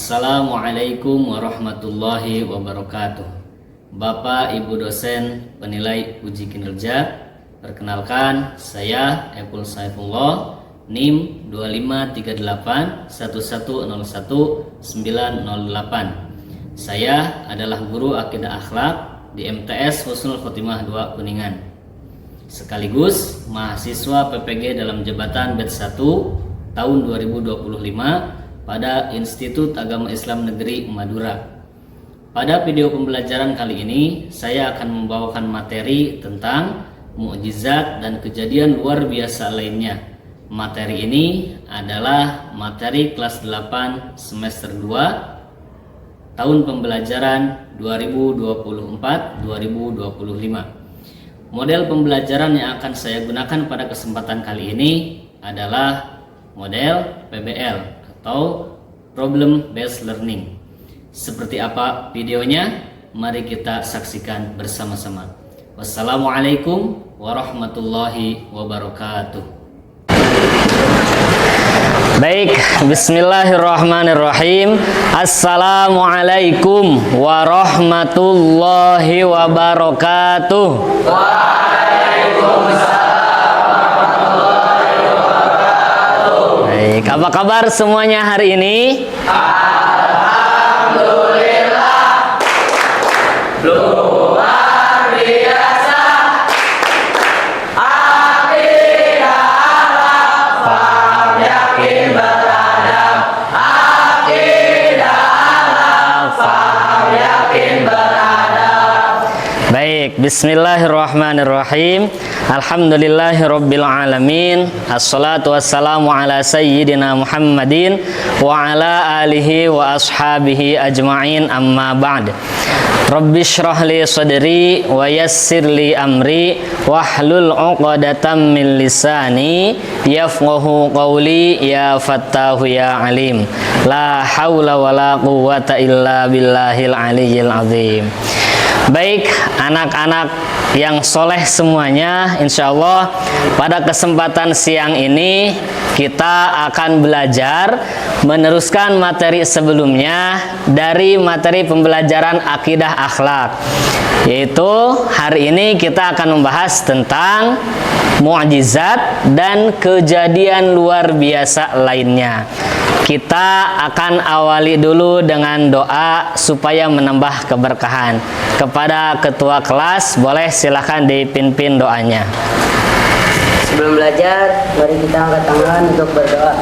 Assalamualaikum warahmatullahi wabarakatuh. Bapak Ibu dosen penilai uji kinerja, perkenalkan saya Epul Saifullah, NIM 253811011908. Saya adalah guru akidah akhlak di MTS Husnul Khotimah 2 Kuningan, sekaligus mahasiswa PPG dalam jabatan batch 1 tahun 2025 pada Institut Agama Islam Negeri Madura. Pada video pembelajaran kali ini, saya akan membawakan materi tentang mukjizat dan kejadian luar biasa lainnya. Materi ini adalah materi kelas 8 semester 2 tahun pembelajaran 2024-2025. Model pembelajaran yang akan saya gunakan pada kesempatan kali ini adalah model PBL atau Problem Based Learning. Seperti apa videonya? Mari kita saksikan bersama-sama. Wassalamualaikum warahmatullahi wabarakatuh. Baik, bismillahirrahmanirrahim. Assalamualaikum warahmatullahi wabarakatuh. Waalaikumsalam. Baik, apa kabar semuanya hari ini? Alhamdulillah. Luar biasa. Akidah akhlak, faham yakin beradab. Akidah akhlak, faham yakin beradab. Baik, bismillahirrahmanirrahim. Alhamdulillahirabbil alamin. Assalatu wassalamu ala sayyidina Muhammadin wa ala alihi wa ashabihi ajma'in, amma ba'd. Rabbi shrah li sadri wa yassir li amri wahlul 'uqdatam min lisani yafqahu qawli ya fattahu ya alim. La haula wala quwwata illa billahil aliyyil azim. Baik, anak-anak yang soleh semuanya, insya Allah pada kesempatan siang ini kita akan belajar meneruskan materi sebelumnya dari materi pembelajaran akidah akhlak, yaitu hari ini kita akan membahas tentang mukjizat dan kejadian luar biasa lainnya. Kita akan awali dulu dengan doa supaya menambah keberkahan. Kepada ketua kelas, boleh silahkan dipimpin doanya. Sebelum belajar, mari kita angkat tangan untuk berdoa.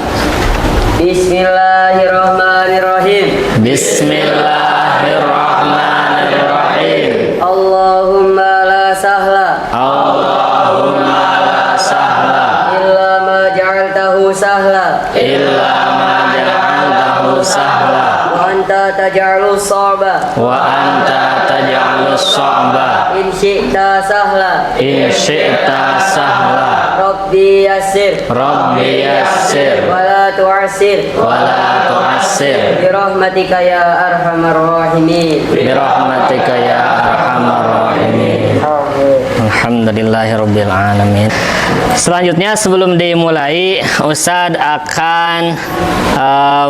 Bismillahirrahmanirrahim. Bismillahirrahmanirrahim. Allahumma la sahla. Allahumma la sahla Illa ma ja'altahu sahla. illa ma ja'altahu sahla Wa anta taj'alus sa'ba. wa anta taj'alus sa'ba In syi'ta sahla. in syi'ta sahla. Rabbi yassir. Rabbi yassir Wa la tu'assir. wa la tu'assir Birahmatika ya arhamar rahimin. birahmatika ya arhamar rahimin. Alhamdulillahirabbil alamin. Selanjutnya sebelum dimulai, Ustadz akan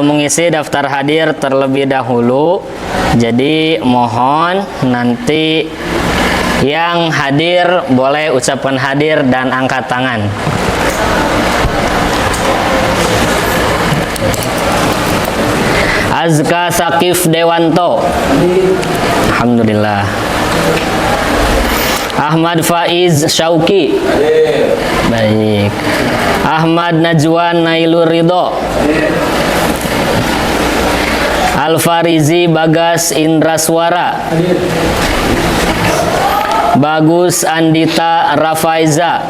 mengisi daftar hadir terlebih dahulu. Jadi mohon nanti yang hadir boleh ucapkan hadir dan angkat tangan. Azka Sakif Dewanto. Alhamdulillah. Ahmad Faiz Syauki. Baik. Ahmad Najwan Nailur Ridho. Alfarizi Bagas Indraswara. Bagus Andita Rafaiza.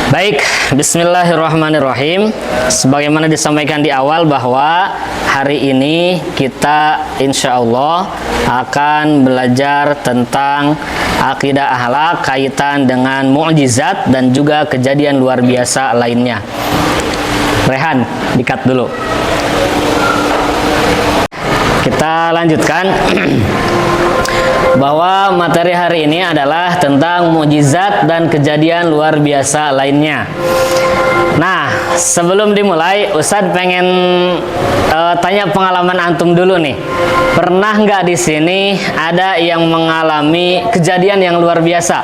Baik, bismillahirrahmanirrahim. Sebagaimana disampaikan di awal bahwa hari ini kita insya Allah akan belajar tentang akidah akhlak kaitan dengan mukjizat dan juga kejadian luar biasa lainnya. Rehan, dikat dulu. Kita lanjutkan. Bahwa materi hari ini adalah tentang mukjizat dan kejadian luar biasa lainnya. Nah, sebelum dimulai, Ustadz pengen tanya pengalaman antum dulu nih. Pernah nggak di sini ada yang mengalami kejadian yang luar biasa?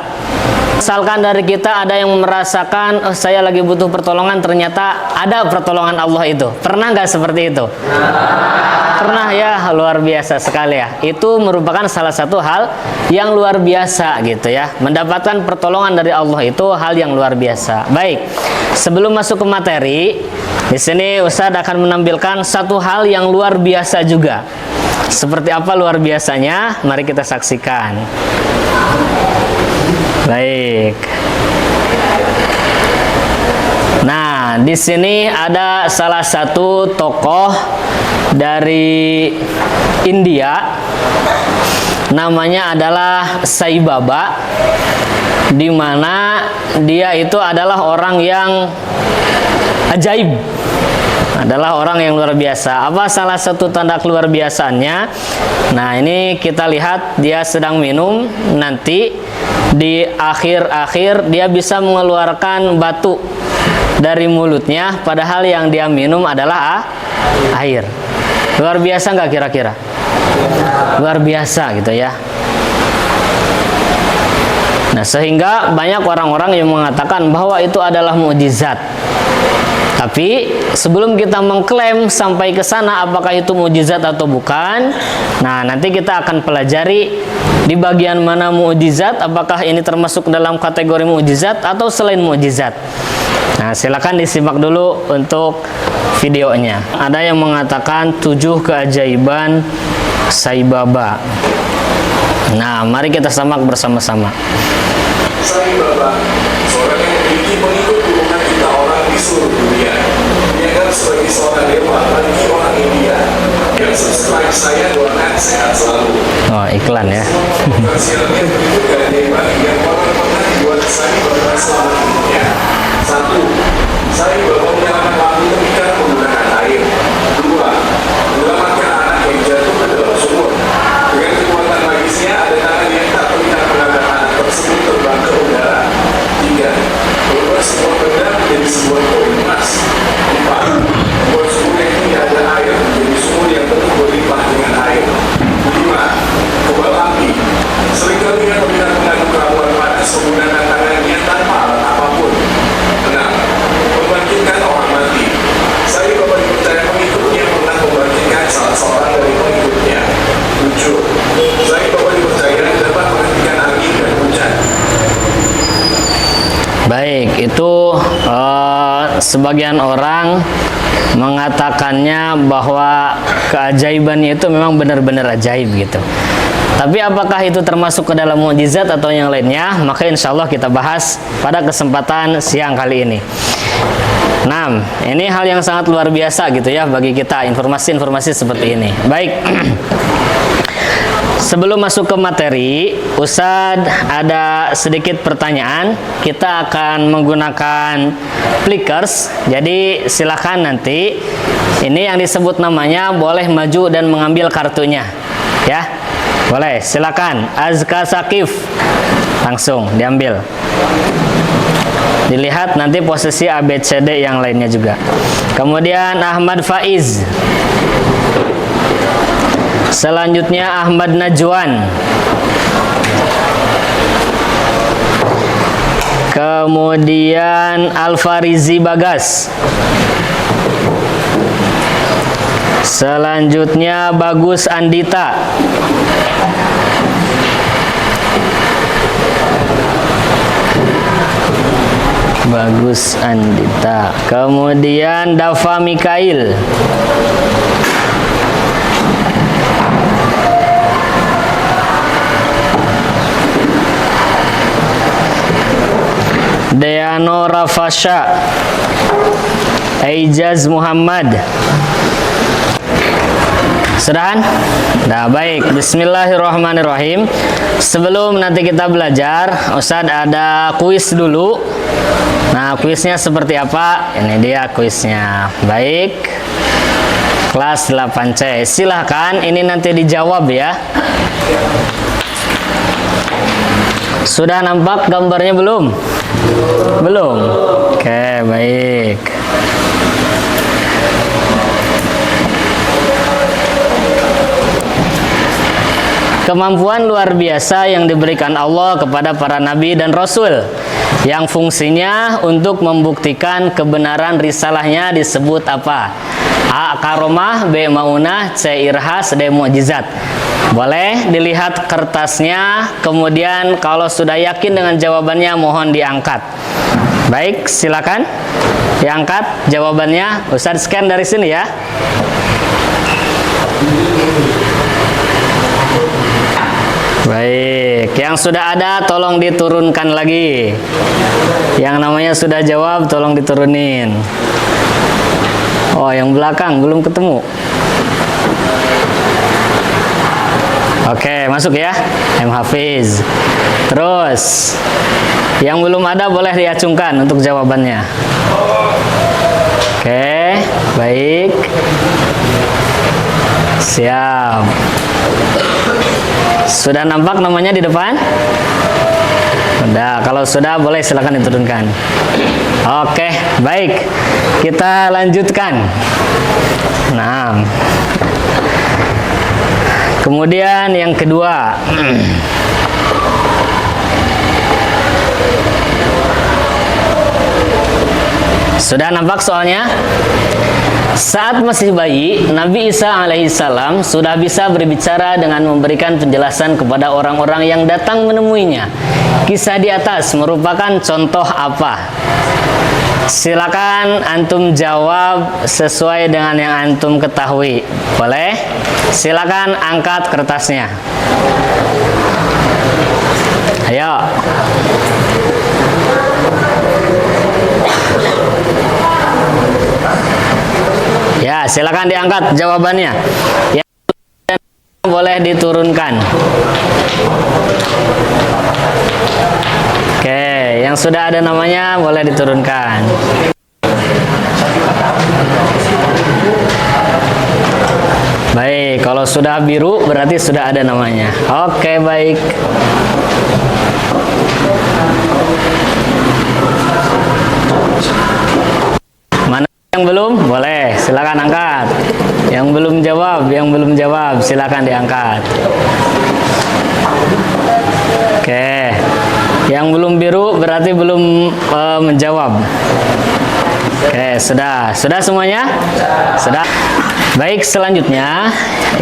Misalkan dari kita ada yang merasakan, oh saya lagi butuh pertolongan, ternyata ada pertolongan Allah itu. Pernah nggak seperti itu? Pernah ya, luar biasa sekali ya. Itu merupakan salah satu hal yang luar biasa gitu ya. Mendapatkan pertolongan dari Allah itu hal yang luar biasa. Baik, sebelum masuk ke materi, di sini Ustadz akan menampilkan satu hal yang luar biasa juga. Seperti apa luar biasanya? Mari kita saksikan. Baik. Nah, di sini ada salah satu tokoh dari India, namanya adalah Sai Baba, di mana dia itu adalah orang yang ajaib, adalah orang yang luar biasa. Apa salah satu tanda luar biasanya? Nah, ini kita lihat dia sedang minum, nanti di akhir-akhir dia bisa mengeluarkan batu dari mulutnya, padahal yang dia minum adalah air. Luar biasa nggak kira-kira? Luar biasa gitu ya. Nah, sehingga banyak orang-orang yang mengatakan bahwa itu adalah mukjizat. Tapi sebelum kita mengklaim sampai ke sana apakah itu mukjizat atau bukan, nah nanti kita akan pelajari di bagian mana mukjizat, apakah ini termasuk dalam kategori mukjizat atau selain mukjizat. Nah, silakan disimak dulu untuk videonya. Ada yang mengatakan 7 keajaiban Sai Baba. Nah, mari kita simak bersama-sama. Sai Baba, seorang yang memiliki pengikut puluhan juta orang di seluruh dunia, dianggap sebagai seorang dewa bagi orang India yang subscribe saya doakan sehat selalu. Oh, iklan ya. Hasilnya begitu keajaiban yang orang pernah dibuat Sai Baba selama hidupnya. 1. Sai Baba menyalakan lampu ketika menggunakan air. 2. Menyelamatkan anak yang jatuh ke dalam sumur. Dengan kekuatan magisnya ada tangan yang tak terlihat mengangkat anak tersebut terbang ke udara. 3. Merubah sebuah benda menjadi sebuah koin emas. 4. Membuat sumur yang tidak ada air menjadi sumur yang penuh berlimpah dengan air. 5. Kebal api. Seringkali ia terlihat mengandung ramuan panas menggunakan tangannya tanpa alat apapun. 6. Membangkitkan orang mati. Saya Baba dipercaya pengikutnya pernah membangkitkan salah seorang dari pengikutnya. 7. Saya Baba dipercaya dapat menghentikan angin dan hujan. Baik, itu sebagian orang mengatakannya bahwa keajaibannya itu memang benar-benar ajaib gitu. Tapi apakah itu termasuk ke dalam mukjizat atau yang lainnya? Maka insya Allah kita bahas pada kesempatan siang kali ini. Nah, ini hal yang sangat luar biasa gitu ya bagi kita, informasi-informasi seperti ini. Baik. Sebelum masuk ke materi, Ustadz ada sedikit pertanyaan. Kita akan menggunakan flickers. Jadi silakan nanti ini yang disebut namanya boleh maju dan mengambil kartunya. Ya. Boleh, silakan. Azka Sakif. Langsung diambil. Dilihat nanti posisi ABCD yang lainnya juga. Kemudian Ahmad Faiz. Selanjutnya Ahmad Najwan. Kemudian Alfarizi Bagas. Selanjutnya Bagus Andita. Bagus Andita. Kemudian Dava Mikail. Deano Rafasha. Aijaz Muhammad. Sudah? Nah, baik. Bismillahirrahmanirrahim. Sebelum nanti kita belajar, Ustadz ada kuis dulu. Nah, kuisnya seperti apa? Ini dia kuisnya. Baik. Kelas 8C. Silahkan, ini nanti dijawab ya. Sudah nampak gambarnya belum? Belum? Oke, baik. kemampuan luar biasa yang diberikan Allah kepada para nabi dan rasul, yang fungsinya untuk membuktikan kebenaran risalahnya disebut apa? A. Karomah, B. Maunah, C. Irhas, D. Mu'jizat. Boleh dilihat kertasnya, kemudian kalau sudah yakin dengan jawabannya mohon diangkat. Baik, silakan diangkat jawabannya. Ustaz scan dari sini ya. Baik, yang sudah ada tolong diturunkan lagi. Yang namanya sudah jawab tolong diturunin. Oh, yang belakang belum ketemu. Oke, masuk ya. M. Hafiz. Terus, yang belum ada boleh diacungkan untuk jawabannya. Oke, baik. Siap. Sudah nampak namanya di depan? Sudah, kalau sudah boleh silakan diturunkan. Oke, baik. Kita lanjutkan. Nah. Kemudian yang kedua. Sudah nampak soalnya? Saat masih bayi, Nabi Isa alaihissalam sudah bisa berbicara dengan memberikan penjelasan kepada orang-orang yang datang menemuinya. Kisah di atas merupakan contoh apa? Silakan antum jawab sesuai dengan yang antum ketahui. Boleh? Silakan angkat kertasnya. Ayo. Ya, silakan diangkat jawabannya. Yang boleh diturunkan. Oke, yang sudah ada namanya boleh diturunkan. Baik, kalau sudah biru berarti sudah ada namanya. Oke, baik. Mana yang belum? Boleh, silakan angkat. Yang belum jawab, silakan diangkat. Oke. Yang belum biru berarti belum menjawab. Oke, sudah semuanya? Sudah. Baik, selanjutnya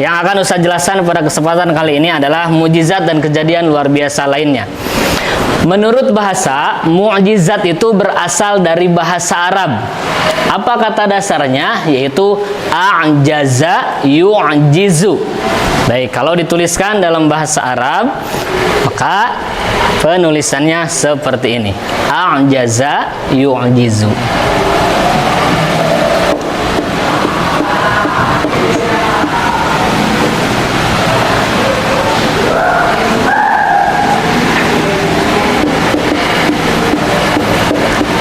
yang akan Ustaz jelaskan pada kesempatan kali ini adalah mukjizat dan kejadian luar biasa lainnya. Menurut bahasa, mukjizat itu berasal dari bahasa Arab. Apa kata dasarnya? Yaitu a'jaza yu'jizu. Baik, kalau dituliskan dalam bahasa Arab, maka penulisannya seperti ini. A'jaza yu'jizu.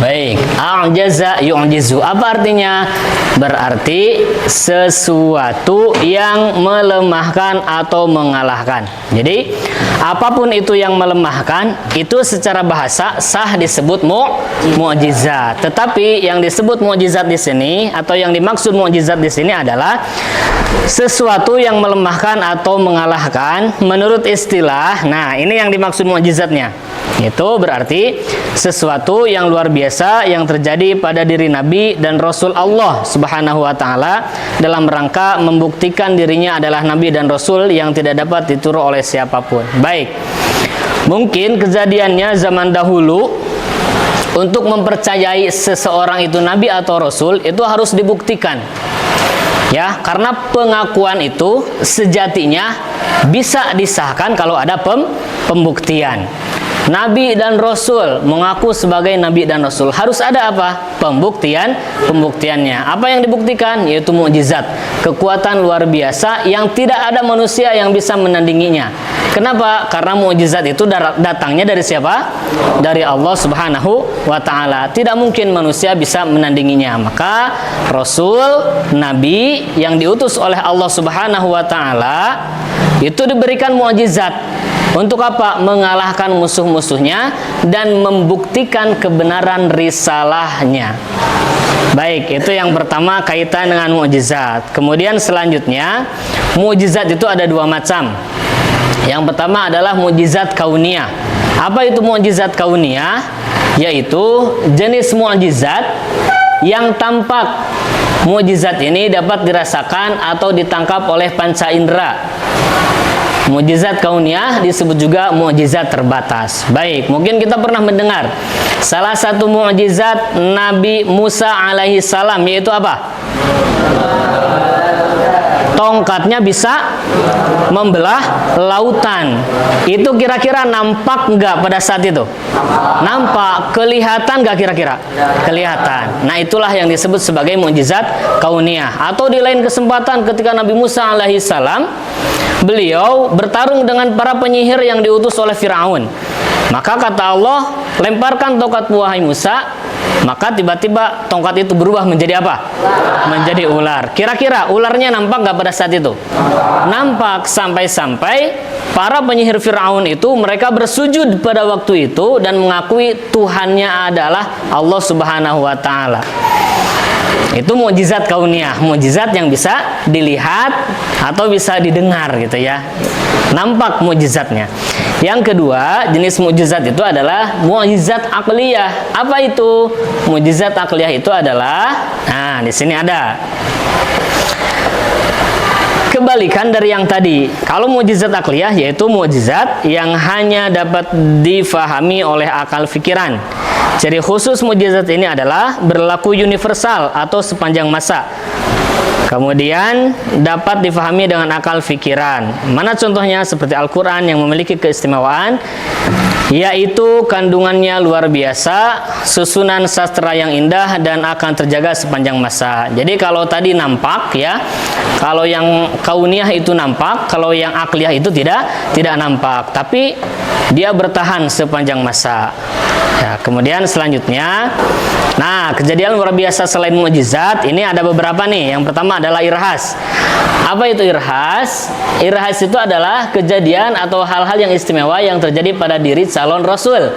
Baik, a'jaza yu'jizu. Apa artinya? Berarti sesuatu yang melemahkan atau mengalahkan. Jadi, apapun itu yang melemahkan, itu secara bahasa sah disebut mukjizat. Tetapi yang disebut mukjizat di sini atau yang dimaksud mukjizat di sini adalah sesuatu yang melemahkan atau mengalahkan menurut istilah. Nah, ini yang dimaksud mukjizatnya. Itu berarti sesuatu yang luar biasa yang terjadi pada diri Nabi dan Rasul Allah Subhanahu wa taala dalam rangka membuktikan dirinya adalah Nabi dan Rasul yang tidak dapat ditiru oleh siapapun. Baik. Mungkin kejadiannya zaman dahulu untuk mempercayai seseorang itu Nabi atau Rasul itu harus dibuktikan. Ya, karena pengakuan itu sejatinya bisa disahkan kalau ada pembuktian. Nabi dan Rasul mengaku sebagai Nabi dan Rasul harus ada apa? Pembuktiannya. Apa yang dibuktikan? Yaitu mukjizat, kekuatan luar biasa yang tidak ada manusia yang bisa menandinginya. Kenapa? Karena mukjizat itu datangnya dari siapa? Dari Allah Subhanahu wa taala. Tidak mungkin manusia bisa menandinginya. Maka Rasul, Nabi yang diutus oleh Allah Subhanahu wa taala itu diberikan mukjizat. Untuk apa? Mengalahkan musuh-musuhnya dan membuktikan kebenaran risalahnya. Baik, itu yang pertama kaitan dengan mukjizat. Kemudian selanjutnya, mukjizat itu ada dua macam. Yang pertama adalah mukjizat kauniyah. Apa itu mukjizat kauniyah? Yaitu jenis mukjizat yang tampak. Mukjizat ini dapat dirasakan atau ditangkap oleh panca indera. Mukjizat kauniyah disebut juga mukjizat terbatas. Baik, mungkin kita pernah mendengar salah satu mukjizat Nabi Musa alaihi salam, yaitu apa? Tongkatnya bisa membelah lautan. Itu kira-kira nampak nggak pada saat itu? Nampak. Kelihatan nggak kira-kira? Kelihatan. Nah, itulah yang disebut sebagai mukjizat kauniyah. Atau di lain kesempatan ketika Nabi Musa alaihi salam, beliau bertarung dengan para penyihir yang diutus oleh Firaun. Maka kata Allah, lemparkan tongkatmu wahai Musa. Maka tiba-tiba tongkat itu berubah menjadi apa? Menjadi ular. Kira-kira ularnya nampak nggak pada saat itu? Nampak. Sampai-sampai para penyihir Firaun itu mereka bersujud pada waktu itu dan mengakui Tuhannya adalah Allah Subhanahu wa Ta'ala. Itu mukjizat kauniyah, mukjizat yang bisa dilihat atau bisa didengar gitu ya. Nampak mukjizatnya. Yang kedua, jenis mukjizat itu adalah mukjizat akliyah. Apa itu? Mukjizat akliyah itu adalah, nah di sini ada. Kebalikan dari yang tadi. Kalau mukjizat akliyah yaitu mukjizat yang hanya dapat difahami oleh akal pikiran. Ciri khusus mukjizat ini adalah berlaku universal atau sepanjang masa. Kemudian dapat difahami dengan akal pikiran. Mana contohnya? Seperti Al-Quran yang memiliki keistimewaan, yaitu kandungannya luar biasa, susunan sastra yang indah, dan akan terjaga sepanjang masa. Jadi kalau tadi nampak ya, kalau yang kauniyah itu nampak, kalau yang akliyah itu tidak nampak, tapi dia bertahan sepanjang masa. Ya, kemudian selanjutnya, nah kejadian luar biasa selain mukjizat ini ada beberapa nih. Yang pertama adalah irhas. Apa itu irhas? Irhas itu adalah kejadian atau hal-hal yang istimewa yang terjadi pada diri calon rasul.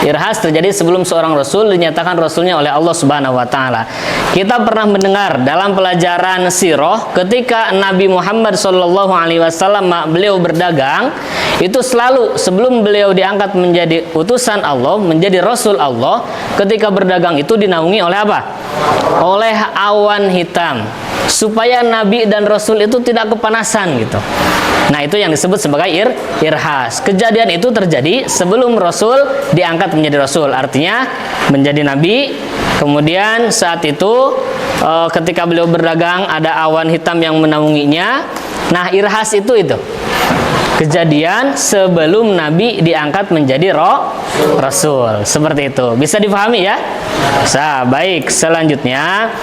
Irhas terjadi sebelum seorang rasul dinyatakan rasulnya oleh Allah Subhanahu wa Ta'ala. Kita pernah mendengar dalam pelajaran sirah ketika Nabi Muhammad SAW beliau berdagang, itu selalu sebelum beliau diangkat menjadi utusan Allah, menjadi rasul Allah, ketika berdagang itu dinaungi oleh apa? Oleh awan hitam, supaya Nabi dan Rasul itu tidak kepanasan gitu. Nah, itu yang disebut sebagai irhas. Kejadian itu terjadi sebelum Rasul diangkat menjadi Rasul, artinya menjadi Nabi. Kemudian saat itu ketika beliau berdagang ada awan hitam yang menaunginya. Nah, irhas itu kejadian sebelum Nabi diangkat menjadi Rasul. Seperti itu. Bisa dipahami ya? Bisa. Baik, selanjutnya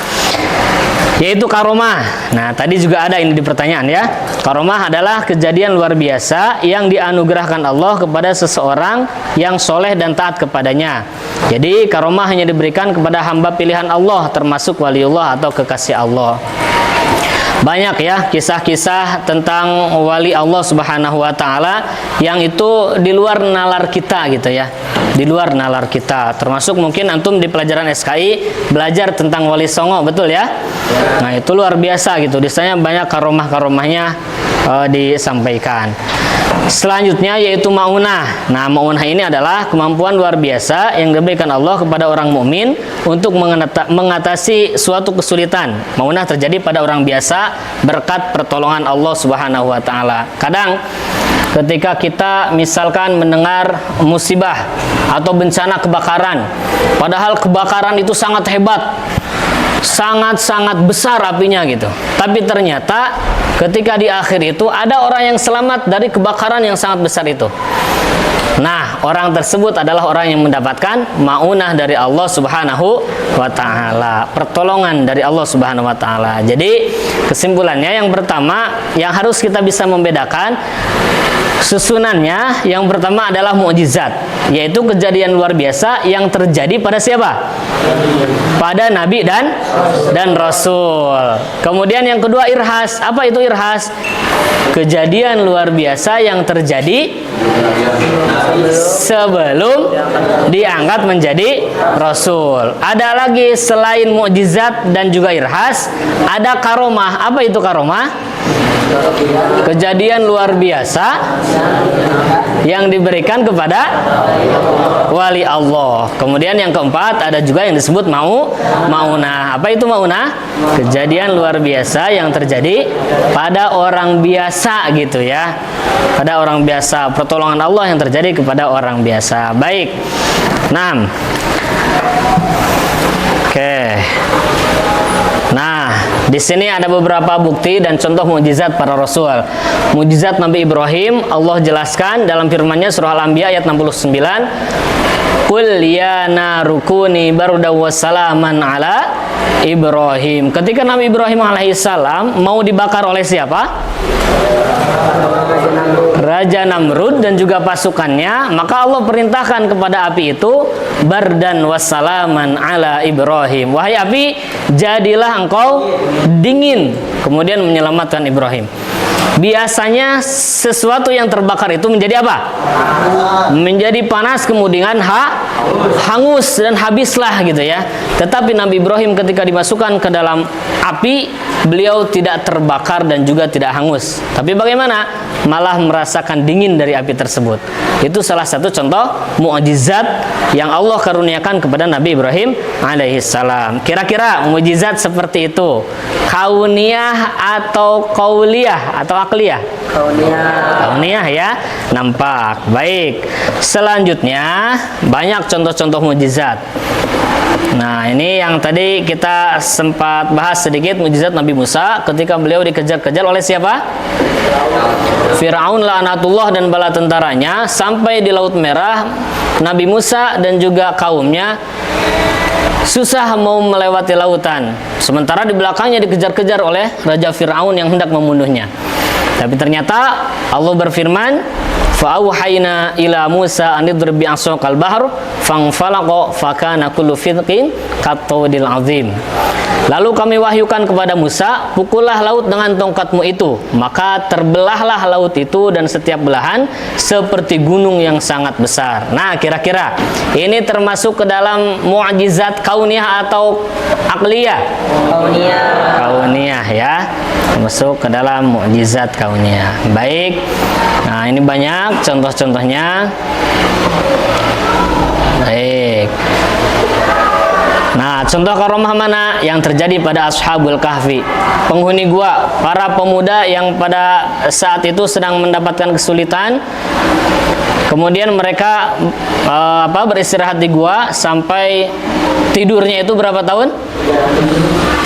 yaitu karomah. Nah, tadi juga ada ini di pertanyaan ya. Karomah adalah kejadian luar biasa yang dianugerahkan Allah kepada seseorang yang soleh dan taat kepadanya. Jadi karomah hanya diberikan kepada hamba pilihan Allah, termasuk waliullah atau kekasih Allah. Banyak ya kisah-kisah tentang wali Allah Subhanahu wa Ta'ala yang itu di luar nalar kita gitu ya. Di luar nalar kita. Termasuk mungkin antum di pelajaran SKI belajar tentang Wali Songo, betul ya? Nah, itu luar biasa gitu. Di sana banyak karomah-karomahnya disampaikan. Selanjutnya yaitu maunah. Nah, maunah ini adalah kemampuan luar biasa yang diberikan Allah kepada orang mukmin untuk mengatasi suatu kesulitan. Maunah terjadi pada orang biasa berkat pertolongan Allah Subhanahu wa Ta'ala. Kadang ketika kita misalkan mendengar musibah atau bencana kebakaran, padahal kebakaran itu sangat hebat, sangat-sangat besar apinya gitu, tapi ternyata ketika di akhir itu ada orang yang selamat dari kebakaran yang sangat besar itu. Nah, orang tersebut adalah orang yang mendapatkan maunah dari Allah Subhanahu wa Ta'ala, pertolongan dari Allah Subhanahu wa Ta'ala. Jadi kesimpulannya, yang pertama yang harus kita bisa membedakan susunannya, yang pertama adalah mukjizat, yaitu kejadian luar biasa yang terjadi pada siapa? Pada Nabi dan Rasul. Kemudian yang kedua irhas. Apa itu irhas? Kejadian luar biasa yang terjadi sebelum diangkat menjadi Rasul. Ada lagi selain mukjizat dan juga irhas, ada karomah. Apa itu karomah? Kejadian luar biasa yang diberikan kepada wali Allah. Kemudian yang keempat ada juga yang disebut maunah. Apa itu maunah? Kejadian luar biasa yang terjadi pada orang biasa gitu ya. Pada orang biasa, pertolongan Allah yang terjadi kepada orang biasa. Baik. 6. Oke. Nah, di sini ada beberapa bukti dan contoh mukjizat para rasul. Mukjizat Nabi Ibrahim Allah jelaskan dalam firman-Nya surah Al-Anbiya ayat 69. Qul ya narukuni barudaw wassalaman ala Ibrahim. Ketika Nabi Ibrahim alaihissalam mau dibakar oleh siapa? Raja Namrud dan juga pasukannya, maka Allah perintahkan kepada api itu bardan wassalaman ala Ibrahim. Wahai api, jadilah engkau dingin, kemudian menyelamatkan Ibrahim. Biasanya sesuatu yang terbakar itu menjadi apa? Menjadi panas, kemudian hangus dan habislah gitu ya. Tetapi Nabi Ibrahim ketika dimasukkan ke dalam api, beliau tidak terbakar dan juga tidak hangus. Tapi bagaimana? Malah merasakan dingin dari api tersebut. Itu salah satu contoh mukjizat yang Allah karuniakan kepada Nabi Ibrahim alaihissalam. Kira-kira mukjizat seperti itu kauniyah atau qauliyah atau akliyah? Kauniyah ya, nampak. Baik. Selanjutnya banyak contoh-contoh mukjizat. Nah, ini yang tadi kita sempat bahas sedikit mukjizat Nabi Musa ketika beliau dikejar-kejar oleh siapa? Fir'aun laknatullah dan bala tentaranya sampai di Laut Merah. Nabi Musa dan juga kaumnya susah mau melewati lautan. Sementara di belakangnya dikejar-kejar oleh Raja Fir'aun yang hendak membunuhnya. Tapi ternyata Allah berfirman, fa'auhayna ila Musa an idrib bi'asaqal bahr fanfalaqa fakana kullu firqin kattawdil azim. Lalu kami wahyukan kepada Musa, pukullah laut dengan tongkatmu itu, maka terbelahlah laut itu dan setiap belahan seperti gunung yang sangat besar. Nah, kira-kira ini termasuk ke dalam mukjizat kauniyah atau akliyah? Kauniyah ya, masuk ke dalam mukjizat kauniyah. Baik. Nah, ini banyak contoh-contohnya. Baik. Nah, contoh karomah mana yang terjadi pada Ashabul Kahfi? Penghuni gua, para pemuda yang pada saat itu sedang mendapatkan kesulitan. Kemudian mereka beristirahat di gua sampai tidurnya itu berapa tahun?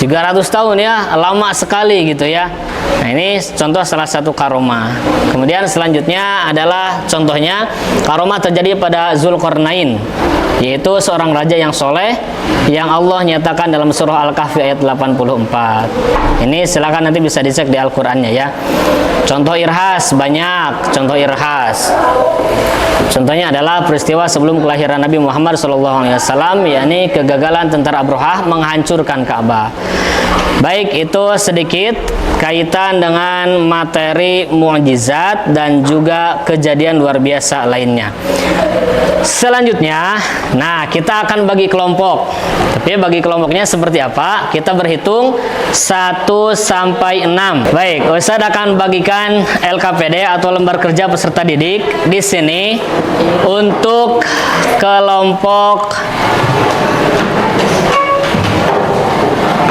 300 tahun ya, lama sekali gitu ya. Nah, ini contoh salah satu karomah. Kemudian selanjutnya adalah contohnya karomah terjadi pada Zulkarnain, yaitu seorang raja yang soleh yang Allah nyatakan dalam surah Al-Kahfi ayat 84. Ini silakan nanti bisa dicek di Al-Qur'annya ya. Contoh irhas banyak, contoh irhas. Contohnya adalah peristiwa sebelum kelahiran Nabi Muhammad SAW, yakni kegagalan tentara Abraha menghancurkan Ka'bah. Baik, itu sedikit kaitan dengan materi mukjizat dan juga kejadian luar biasa lainnya. Selanjutnya, nah kita akan bagi kelompok. Tapi bagi kelompoknya seperti apa? Kita berhitung 1 sampai 6. Baik, Ustaz akan bagikan LKPD atau lembar kerja peserta didik di sini untuk kelompok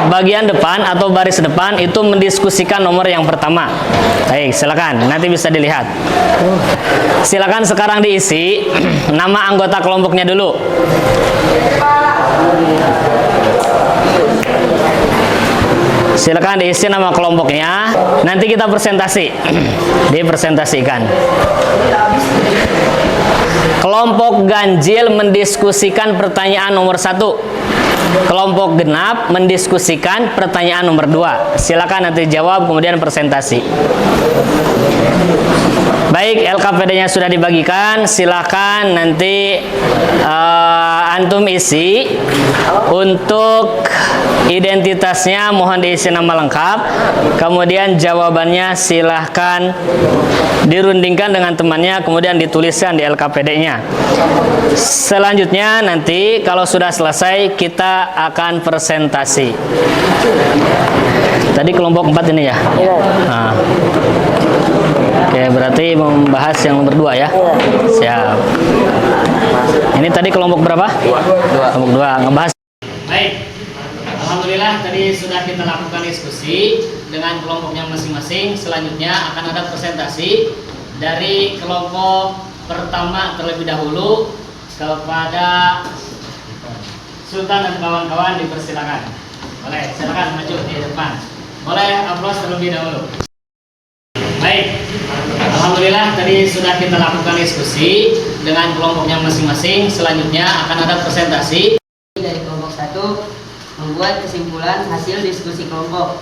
bagian depan atau baris depan itu mendiskusikan nomor yang pertama. Baik, silakan. Nanti bisa dilihat. Silakan sekarang diisi nama anggota kelompoknya dulu. Silakan diisi nama kelompoknya. Nanti kita presentasi. Dipresentasikan. Kelompok ganjil mendiskusikan pertanyaan nomor 1. Kelompok genap mendiskusikan pertanyaan nomor 2. Silakan nanti jawab kemudian presentasi. Baik, LKPD-nya sudah dibagikan. Silakan nanti antum isi. Untuk identitasnya mohon diisi nama lengkap. Kemudian jawabannya silahkan dirundingkan dengan temannya, kemudian dituliskan di LKPD-nya. Selanjutnya nanti kalau sudah selesai kita akan presentasi. Tadi kelompok 4 ini ya? Iya. Nah. Oke, berarti membahas yang nomor 2 ya? Siap. Ini tadi kelompok berapa? 2. Kelompok 2, ngebahas. Baik. Alhamdulillah tadi sudah kita lakukan diskusi dengan kelompoknya masing-masing. Selanjutnya akan ada presentasi dari kelompok pertama terlebih dahulu kepada Sultan dan kawan-kawan, dipersilakan. Boleh, silakan maju di depan. Boleh aplaus terlebih dahulu. Baik, alhamdulillah tadi sudah kita lakukan diskusi dengan kelompoknya masing-masing. Selanjutnya akan ada presentasi Dari kelompok 1 membuat kesimpulan hasil diskusi kelompok.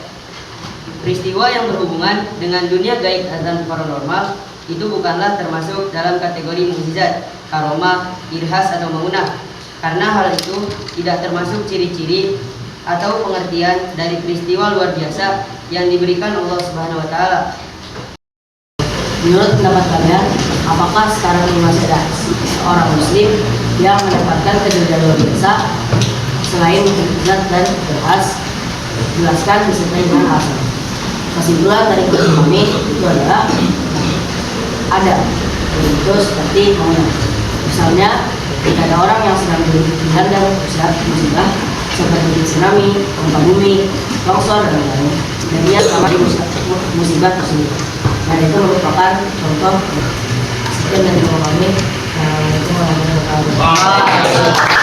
Peristiwa yang berhubungan dengan dunia gaib dan paranormal itu bukanlah termasuk dalam kategori mukjizat, karomah, irhas atau maunah, karena hal itu tidak termasuk ciri-ciri atau pengertian dari peristiwa luar biasa yang diberikan Allah Subhanahu wa taala. Menurut pendapat kalian, apakah sekarang ini masih ada seorang muslim yang mendapatkan kejadian luar biasa selain mukjizat dan irhas? Jelaskan disertai dengan alasan. Kesimpulan dari kami itu adalah ada, itu seperti maunah. Misalnya, jika ada orang yang sedang dilanda musibah seperti tsunami, gempa bumi, longsor dan lain-lain, dan ia sama di musibah tersebut. Dan itu merupakan contoh. Sekian dari kami. Assalamualaikum warahmatullahi wabarakatuh.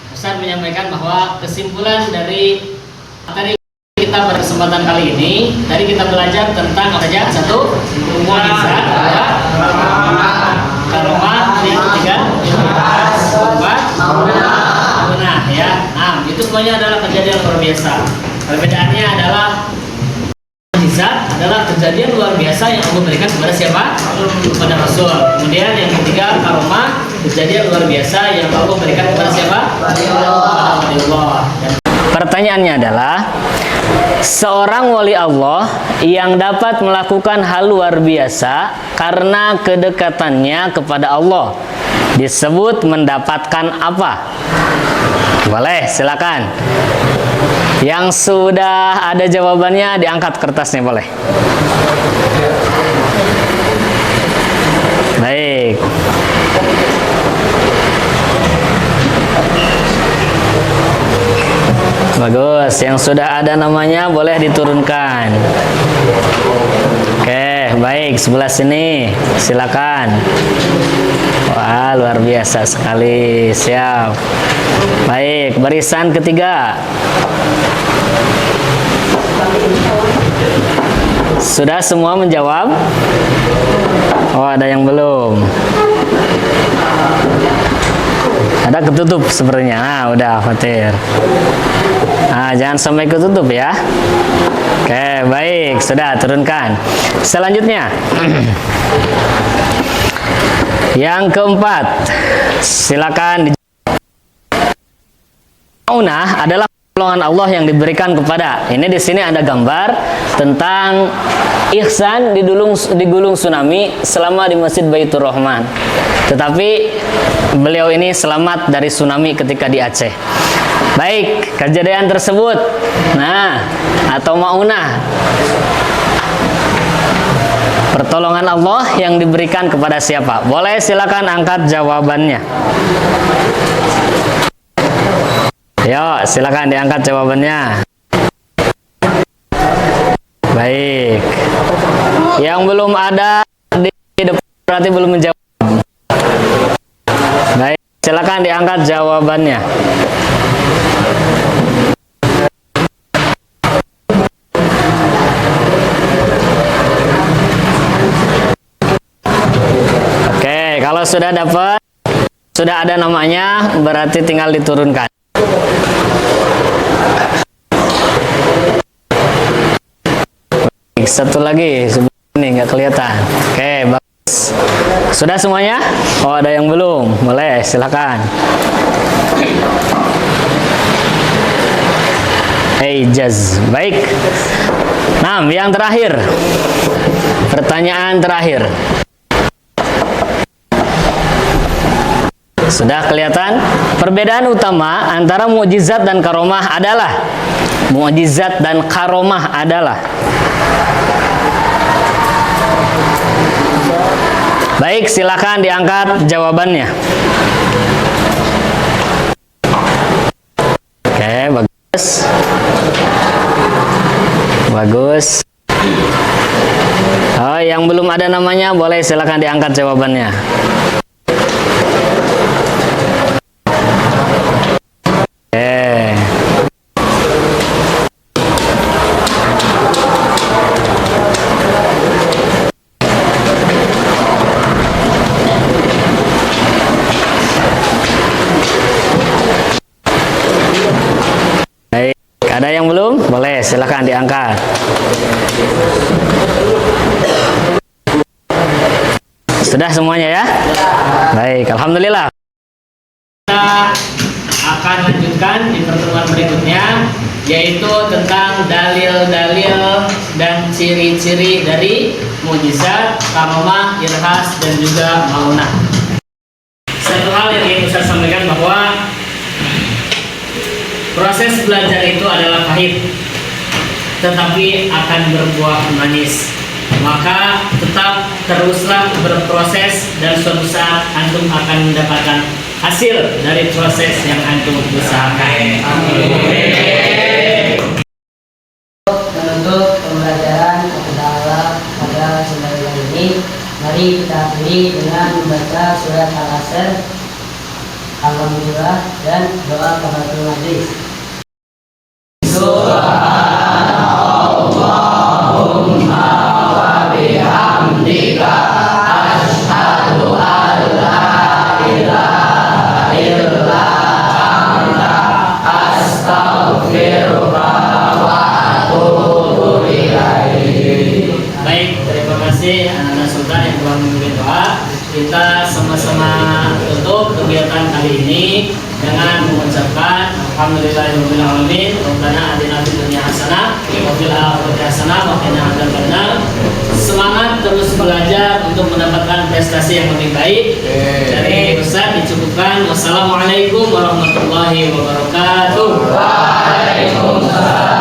Ustaz menyampaikan bahwa kesimpulan dari materi kita pada kesempatan kali ini, tadi kita belajar tentang apa saja? 1. Mukjizat, 2. Karomah, 3. Irhas, 4. Maunah ya. Nah, itu semuanya adalah kejadian luar biasa. Perbedaannya adalah mukjizat adalah kejadian luar biasa yang Allah berikan kepada siapa? Kepada Rasul. Kemudian yang ketiga, karomah, kejadian luar biasa yang Allah berikan kepada siapa? Kepada Allah. Pertanyaannya adalah, seorang wali Allah yang dapat melakukan hal luar biasa karena kedekatannya kepada Allah disebut mendapatkan apa? Boleh, silakan. Yang sudah ada jawabannya diangkat kertasnya, boleh. Baik. Bagus, yang sudah ada namanya boleh diturunkan. Oke, baik, sebelah sini, silakan. Wah, luar biasa sekali, siap. Baik, barisan ketiga. Sudah semua menjawab? Oh, ada yang belum. Ada ketutup sebenarnya. Nah, udah Fatir. Nah, jangan sampai ketutup ya. Oke, baik, sudah turunkan. Selanjutnya, yang keempat, silakan. Maunah adalah pertolongan Allah yang diberikan kepada. Ini di sini ada gambar tentang ihsan di gulung tsunami selama di Masjid Baitur Rahman. Tetapi beliau ini selamat dari tsunami ketika di Aceh. Baik, kejadian tersebut. Nah, atau maunah, pertolongan Allah yang diberikan kepada siapa? Boleh silakan angkat jawabannya. Yo, silakan diangkat jawabannya. Baik. Yang belum ada di depan berarti belum menjawab. Baik, silakan diangkat jawabannya. Oke, kalau sudah dapat, sudah ada namanya, berarti tinggal diturunkan. Baik, satu lagi sebelah ini nggak kelihatan. Oke, bagus. Sudah semuanya? Oh, ada yang belum. Boleh, silakan. Jaz. Baik. Nah, yang terakhir. Pertanyaan terakhir. Sudah kelihatan? Perbedaan utama antara mukjizat dan karomah adalah mukjizat dan karomah adalah. Baik, silakan diangkat jawabannya. Oke, bagus. Bagus. Oh, yang belum ada namanya boleh silakan diangkat jawabannya. Ada yang belum? Boleh, silakan diangkat. Sudah semuanya ya? Baik, alhamdulillah. Kita akan lanjutkan di pertemuan berikutnya, yaitu tentang dalil-dalil dan ciri-ciri dari mukjizat, karomah, irhas, dan juga maunah. Satu hal yang ingin saya sampaikan bahwa proses belajar itu adalah pahit, tetapi akan berbuah manis. Maka tetap teruslah berproses dan suatu saat antum akan mendapatkan hasil dari proses yang antum usahakan. Menutup pembelajaran kepada Allah pada sembahyang ini, mari kita akhiri dengan membaca surat Al-Asr, Alhamdulillah, dan doa kafaratul majlis. Subhanallahumma wa bihamdika asyhadu an la ilaha illa anta astaghfiruka wa atubu ilaik. Baik, terima kasih anak-anak sultan yang telah memimpin doa. Kita sama-sama tutup kegiatan kali ini dengan mengucapkan alhamdulillahirabbil alamin, rabbana atina fid dunya hasanah wa fil akhirati hasanah wa qina adzabannar. Semangat terus belajar untuk mendapatkan prestasi yang lebih baik. Dari Ustaz dicukupkan. Wassalamualaikum warahmatullahi wabarakatuh. Waalaikumsalam.